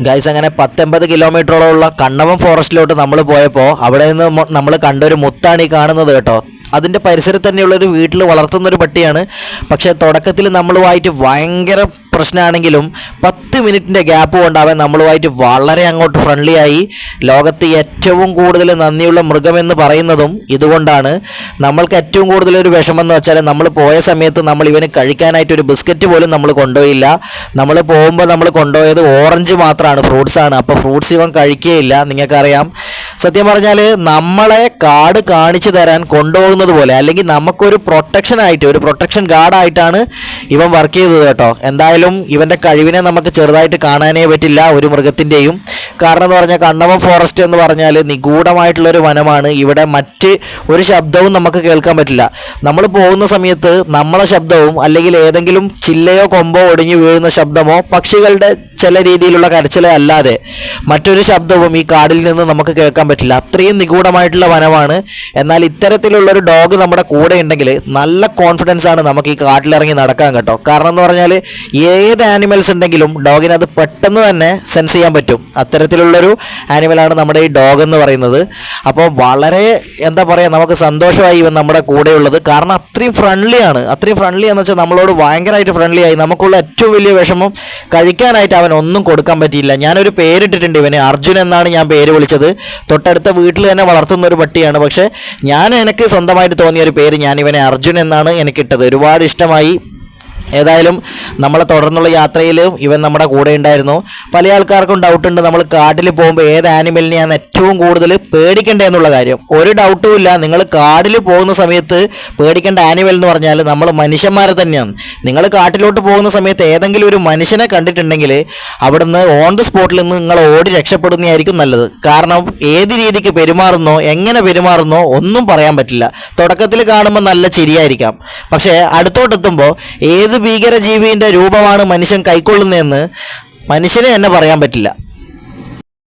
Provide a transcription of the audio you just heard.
Guys അങ്ങനെ 19 കിലോമീറ്ററോളമുള്ള കണ്ണവം ഫോറസ്റ്റിലോട്ട് നമ്മൾ പോയപ്പോൾ അവിടെ നിന്ന് നമ്മൾ കണ്ടൊരു മുത്താണ് ഈ കാണുന്നത് കേട്ടോ. അതിൻ്റെ പരിസരത്ത് തന്നെയുള്ളൊരു വീട്ടിൽ വളർത്തുന്നൊരു പട്ടിയാണ്. പക്ഷേ തുടക്കത്തിൽ നമ്മളുമായിട്ട് ഭയങ്കര പ്രശ്നമാണെങ്കിലും 10 മിനിറ്റിൻ്റെ ഗ്യാപ്പ് കൊണ്ട് അവൻ നമ്മളുമായിട്ട് വളരെ അങ്ങോട്ട് ഫ്രണ്ട്ലി ആയി. ലോകത്ത് ഏറ്റവും കൂടുതൽ നന്ദിയുള്ള മൃഗമെന്ന് പറയുന്നതും ഇതുകൊണ്ടാണ്. നമ്മൾക്ക് ഏറ്റവും കൂടുതലൊരു വിഷമമെന്ന് വെച്ചാൽ നമ്മൾ പോയ സമയത്ത് നമ്മൾ ഇവന് കഴിക്കാനായിട്ട് ഒരു ബിസ്ക്കറ്റ് പോലും നമ്മൾ കൊണ്ടുപോയില്ല. നമ്മൾ പോകുമ്പോൾ നമ്മൾ കൊണ്ടുപോയത് ഓറഞ്ച് മാത്രമാണ്, ഫ്രൂട്ട്സാണ്. അപ്പോൾ ഫ്രൂട്ട്സ് ഇവൻ കഴിക്കുകയില്ല. നിങ്ങൾക്കറിയാം, സത്യം പറഞ്ഞാൽ നമ്മളെ കാട് കാണിച്ചു തരാൻ കൊണ്ടുപോകുന്നത് പോലെ, അല്ലെങ്കിൽ നമുക്കൊരു പ്രൊട്ടക്ഷനായിട്ട്, ഒരു പ്രൊട്ടക്ഷൻ ഗാർഡായിട്ടാണ് ഇവൻ വർക്ക് ചെയ്തത് കേട്ടോ. എന്തായാലും ഇവൻ്റെ കഴിവിനെ നമുക്ക് ചെറുതായിട്ട് കാണാനേ പറ്റില്ല ഒരു മൃഗത്തിൻ്റെയും. കാരണം എന്ന് പറഞ്ഞാൽ കണ്ണവം ഫോറസ്റ്റ് എന്ന് പറഞ്ഞാൽ നിഗൂഢമായിട്ടുള്ളൊരു വനമാണ്. ഇവിടെ മറ്റ് ഒരു ശബ്ദവും നമുക്ക് കേൾക്കാൻ പറ്റില്ല. നമ്മൾ പോകുന്ന സമയത്ത് നമ്മളെ ശബ്ദവും അല്ലെങ്കിൽ ഏതെങ്കിലും ചില്ലയോ കൊമ്പോ ഒടിഞ്ഞു വീഴുന്ന ശബ്ദമോ പക്ഷികളുടെ ചില രീതിയിലുള്ള കരച്ചിലോ അല്ലാതെ മറ്റൊരു ശബ്ദവും ഈ കാടിൽ നിന്ന് നമുക്ക് കേൾക്കാൻ പറ്റില്ല. അത്രയും നിഗൂഢമായിട്ടുള്ള വനമാണ്. എന്നാൽ ഇത്തരത്തിലുള്ളൊരു ഡോഗ് നമ്മുടെ കൂടെ ഉണ്ടെങ്കിൽ നല്ല കോൺഫിഡൻസ് ആണ് നമുക്ക് ഈ കാട്ടിലിറങ്ങി നടക്കാൻ കേട്ടോ. കാരണം എന്ന് പറഞ്ഞാൽ ഏത് ആനിമൽസ് ഉണ്ടെങ്കിലും ഡോഗിന് അത് പെട്ടെന്ന് തന്നെ സെൻസ് ചെയ്യാൻ പറ്റും. അത്തരത്തിലുള്ളൊരു ആനിമലാണ് നമ്മുടെ ഈ ഡോഗ് എന്ന് പറയുന്നത്. അപ്പോൾ വളരെ എന്താ പറയുക, നമുക്ക് സന്തോഷമായി ഇവൻ നമ്മുടെ കൂടെയുള്ളത്. കാരണം അത്രയും ഫ്രണ്ട്ലിയാണ്. അത്രയും ഫ്രണ്ട്ലി എന്ന് വെച്ചാൽ നമ്മളോട് ഭയങ്കരമായിട്ട് ഫ്രണ്ട്ലി ആയി. നമുക്കുള്ള ഏറ്റവും വലിയ വിഷമം കഴിക്കാനായിട്ട് അവൻ ഒന്നും കൊടുക്കാൻ പറ്റിയില്ല. ഞാനൊരു പേരിട്ടിട്ടുണ്ട് ഇവന്, അർജുൻ എന്നാണ് ഞാൻ പേര് വിളിച്ചത്. തൊട്ടടുത്ത വീട്ടിൽ തന്നെ വളർത്തുന്ന ഒരു പട്ടിയാണ്. പക്ഷേ എനിക്ക് സ്വന്തമായിട്ട് തോന്നിയ ഒരു പേര് ഞാൻ ഇവനെ അർജുൻ എന്നാണ് എനിക്കിട്ടത്. ഒരുപാട് ഇഷ്ടമായി. ഏതായാലും നമ്മളെ തുടർന്നുള്ള യാത്രയിലും ഇവൻ നമ്മുടെ കൂടെ ഉണ്ടായിരുന്നു. പല ആൾക്കാർക്കും ഡൗട്ടുണ്ട് നമ്മൾ കാട്ടിൽ പോകുമ്പോൾ ഏത് ആനിമലിനെയാണ് ഏറ്റവും കൂടുതൽ പേടിക്കേണ്ടതെന്നുള്ള കാര്യം. ഒരു ഡൗട്ടും ഇല്ല. നിങ്ങൾ കാട്ടിൽ പോകുന്ന സമയത്ത് പേടിക്കേണ്ട ആനിമൽ എന്ന് പറഞ്ഞാൽ നമ്മൾ മനുഷ്യന്മാരെ തന്നെയാണ്. നിങ്ങൾ കാട്ടിലോട്ട് പോകുന്ന സമയത്ത് ഏതെങ്കിലും ഒരു മനുഷ്യനെ കണ്ടിട്ടുണ്ടെങ്കിൽ അവിടുന്ന് ഓൺ ദി സ്പോട്ടിൽ നിന്ന് നിങ്ങൾ ഓടി രക്ഷപ്പെടുന്നതായിരിക്കും നല്ലത്. കാരണം ഏത് രീതിക്ക് പെരുമാറുന്നോ, എങ്ങനെ പെരുമാറുന്നോ ഒന്നും പറയാൻ പറ്റില്ല. തുടക്കത്തിൽ കാണുമ്പോൾ നല്ല ചിരിയായിരിക്കാം, പക്ഷേ അടുത്തോട്ടെത്തുമ്പോൾ ഏത് ഭീകരജീവിയുടെ രൂപമാണ് മനുഷ്യൻ കൈക്കൊള്ളുന്നതെന്ന് മനുഷ്യന് തന്നെ പറയാൻ പറ്റില്ല.